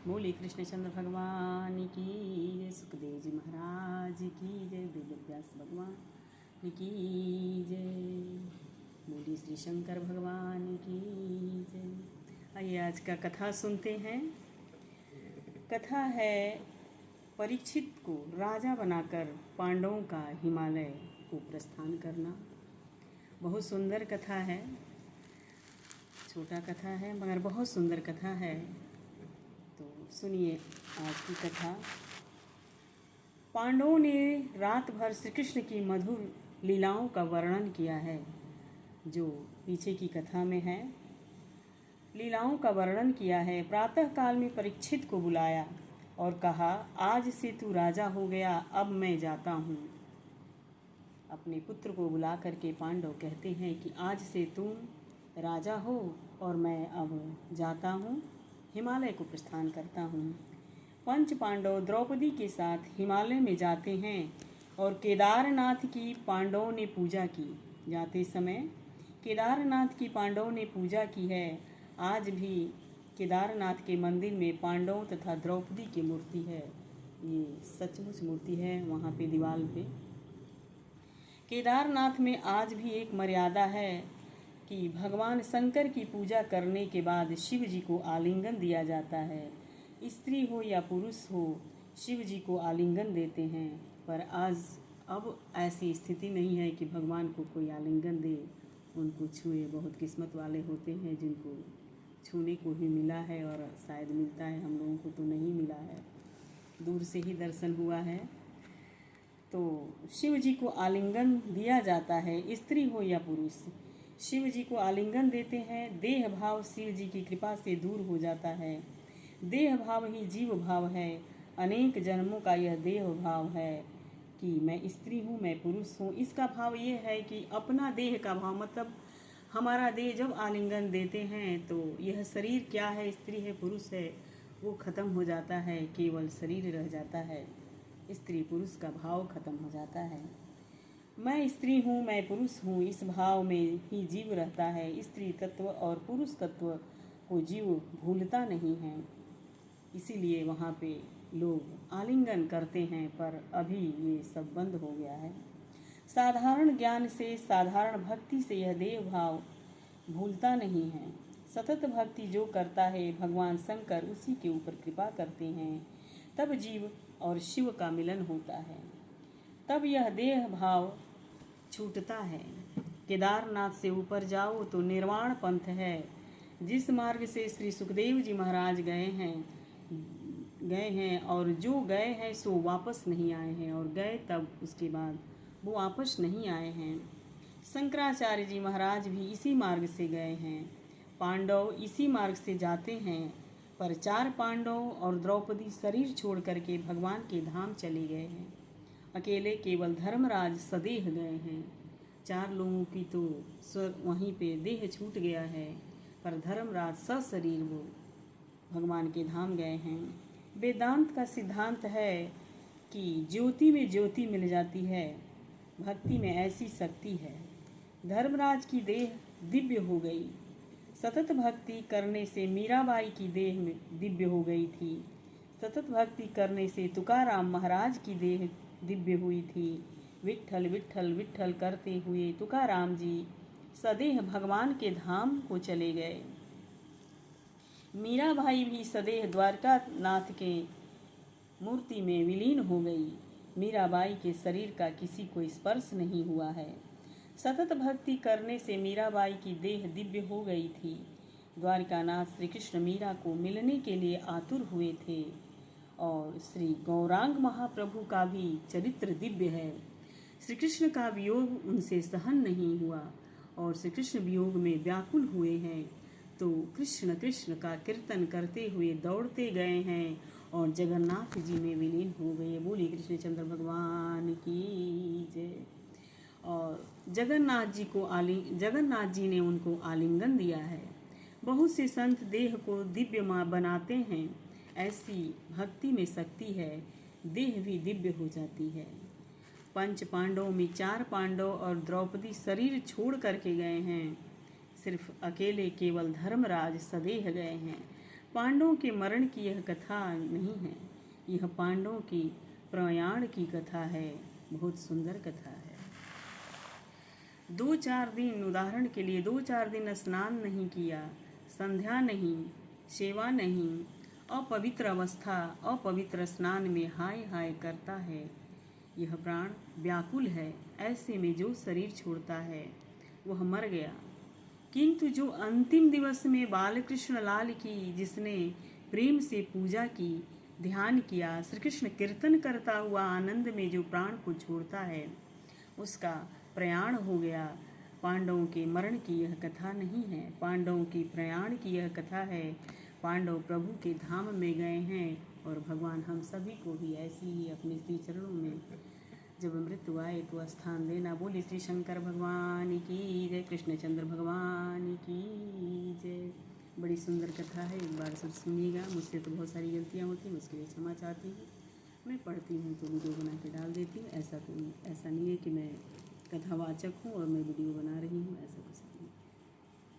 बोले कृष्णचंद्र भगवान की जय, सुखदेव जी महाराज की जय, वेद व्यास भगवान की जय, बोली श्री शंकर भगवान की जय। आइए आज का कथा सुनते हैं। कथा है परीक्षित को राजा बनाकर पांडवों का हिमालय को प्रस्थान करना। बहुत सुंदर कथा है, छोटा कथा है मगर बहुत सुंदर कथा है। तो सुनिए आज की कथा। पांडवों ने रात भर श्री कृष्ण की मधुर लीलाओं का वर्णन किया है, जो पीछे की कथा में है। लीलाओं का वर्णन किया है। प्रातः काल में परीक्षित को बुलाया और कहा, आज से तू राजा हो गया, अब मैं जाता हूँ। अपने पुत्र को बुला करके पांडव कहते हैं कि आज से तुम राजा हो और मैं अब जाता हूँ, हिमालय को प्रस्थान करता हूँ। पंच पांडव द्रौपदी के साथ हिमालय में जाते हैं और केदारनाथ की पांडवों ने पूजा की। जाते समय केदारनाथ की पांडवों ने पूजा की है। आज भी केदारनाथ के मंदिर में पांडवों तथा द्रौपदी की मूर्ति है। ये सचमुच मूर्ति है वहाँ पे दीवार पे। केदारनाथ में आज भी एक मर्यादा है कि भगवान शंकर की पूजा करने के बाद शिव जी को आलिंगन दिया जाता है। स्त्री हो या पुरुष हो, शिव जी को आलिंगन देते हैं। पर आज अब ऐसी स्थिति नहीं है कि भगवान को कोई आलिंगन दे, उनको छुए। बहुत किस्मत वाले होते हैं जिनको छूने को भी मिला है और शायद मिलता है, हम लोगों को तो नहीं मिला है, दूर से ही दर्शन हुआ है। तो शिव जी को आलिंगन दिया जाता है, स्त्री हो या पुरुष, शिव जी को आलिंगन देते हैं। देह भाव शिव जी की कृपा से दूर हो जाता है। देह भाव ही जीव भाव है। अनेक जन्मों का यह देह भाव है कि मैं स्त्री हूँ, मैं पुरुष हूँ। इसका भाव ये है कि अपना देह का भाव, मतलब हमारा देह जब आलिंगन देते हैं तो यह शरीर क्या है, स्त्री है पुरुष है, वो खत्म हो जाता है, केवल शरीर रह जाता है। स्त्री पुरुष का भाव खत्म हो जाता है। मैं स्त्री हूँ, मैं पुरुष हूँ, इस भाव में ही जीव रहता है। स्त्री तत्व और पुरुष तत्व को जीव भूलता नहीं है। इसीलिए वहाँ पे लोग आलिंगन करते हैं, पर अभी ये सब बंद हो गया है। साधारण ज्ञान से, साधारण भक्ति से यह देह भाव भूलता नहीं है। सतत भक्ति जो करता है, भगवान शंकर उसी के ऊपर कृपा करते हैं। तब जीव और शिव का मिलन होता है, तब यह देह भाव छूटता है। केदारनाथ से ऊपर जाओ तो निर्वाण पंथ है। जिस मार्ग से श्री सुखदेव जी महाराज गए हैं और जो गए हैं सो वापस नहीं आए हैं, और गए तब उसके बाद वो वापस नहीं आए हैं। शंकराचार्य जी महाराज भी इसी मार्ग से गए हैं। पांडव इसी मार्ग से जाते हैं, पर 4 पांडव और द्रौपदी शरीर छोड़ करके भगवान के धाम चले गए हैं। अकेले केवल धर्मराज सदेह गए हैं। 4 लोगों की तो वहीं पे देह छूट गया है, पर धर्मराज सशरीर वो भगवान के धाम गए हैं। वेदांत का सिद्धांत है कि ज्योति में ज्योति मिल जाती है, भक्ति में ऐसी शक्ति है। धर्मराज की देह दिव्य हो गई। सतत भक्ति करने से मीराबाई की देह में दिव्य हो गई थी। सतत भक्ति करने से तुकाराम महाराज की देह दिव्य हुई थी। विट्ठल विट्ठल विट्ठल करते हुए तुकाराम जी सदेह भगवान के धाम को चले गए। मीराबाई भी सदेह द्वारका नाथ के मूर्ति में विलीन हो गई। मीराबाई के शरीर का किसी को स्पर्श नहीं हुआ है। सतत भक्ति करने से मीराबाई की देह दिव्य हो गई थी। द्वारकानाथ श्री कृष्ण मीरा को मिलने के लिए आतुर हुए थे, और श्री गौरांग महाप्रभु का भी चरित्र दिव्य है। श्री कृष्ण का वियोग उनसे सहन नहीं हुआ और श्री कृष्ण वियोग में व्याकुल हुए हैं, तो कृष्ण कृष्ण का कीर्तन करते हुए दौड़ते गए हैं और जगन्नाथ जी में विलीन हो गए। बोली कृष्णचंद्र भगवान की जय। और जगन्नाथ जी ने उनको आलिंगन दिया है। बहुत से संत देह को दिव्य बनाते हैं। ऐसी भक्ति में शक्ति है, देह भी दिव्य हो जाती है। पंच पांडवों में 4 पांडव और द्रौपदी शरीर छोड़ करके गए हैं। सिर्फ अकेले केवल धर्मराज सदेह गए हैं। पांडवों के मरण की यह कथा नहीं है, यह पांडवों की प्रयाण की कथा है। बहुत सुंदर कथा है। 2-4 दिन, उदाहरण के लिए 2-4 दिन स्नान नहीं किया, संध्या नहीं, सेवा नहीं, अपवित्र अवस्था, अपवित्र स्नान में हाय हाय करता है, यह प्राण व्याकुल है। ऐसे में जो शरीर छोड़ता है वह मर गया। किंतु जो अंतिम दिवस में बालकृष्ण लाल की, जिसने प्रेम से पूजा की, ध्यान किया, श्री कृष्ण कीर्तन करता हुआ आनंद में जो प्राण को छोड़ता है, उसका प्रयाण हो गया। पांडवों के मरण की यह कथा नहीं है, पांडवों की प्रयाण की यह कथा है। पांडव प्रभु के धाम में गए हैं और भगवान हम सभी को भी ऐसी ही अपने श्री चरणों में जब मृत्यु आए तो स्थान देना। बोले श्री शंकर भगवान की जय, कृष्णचंद्र भगवान की जय। बड़ी सुंदर कथा है, एक बार सब सुनिएगा। मुझसे तो बहुत सारी गलतियाँ होती हैं, उसके लिए क्षमा चाहती हूँ। मैं पढ़ती हूँ तो वीडियो बना के डाल देती हूँ। ऐसा नहीं है कि मैं कथावाचक हूँ और मैं वीडियो बना रही हूँ, ऐसा कुछ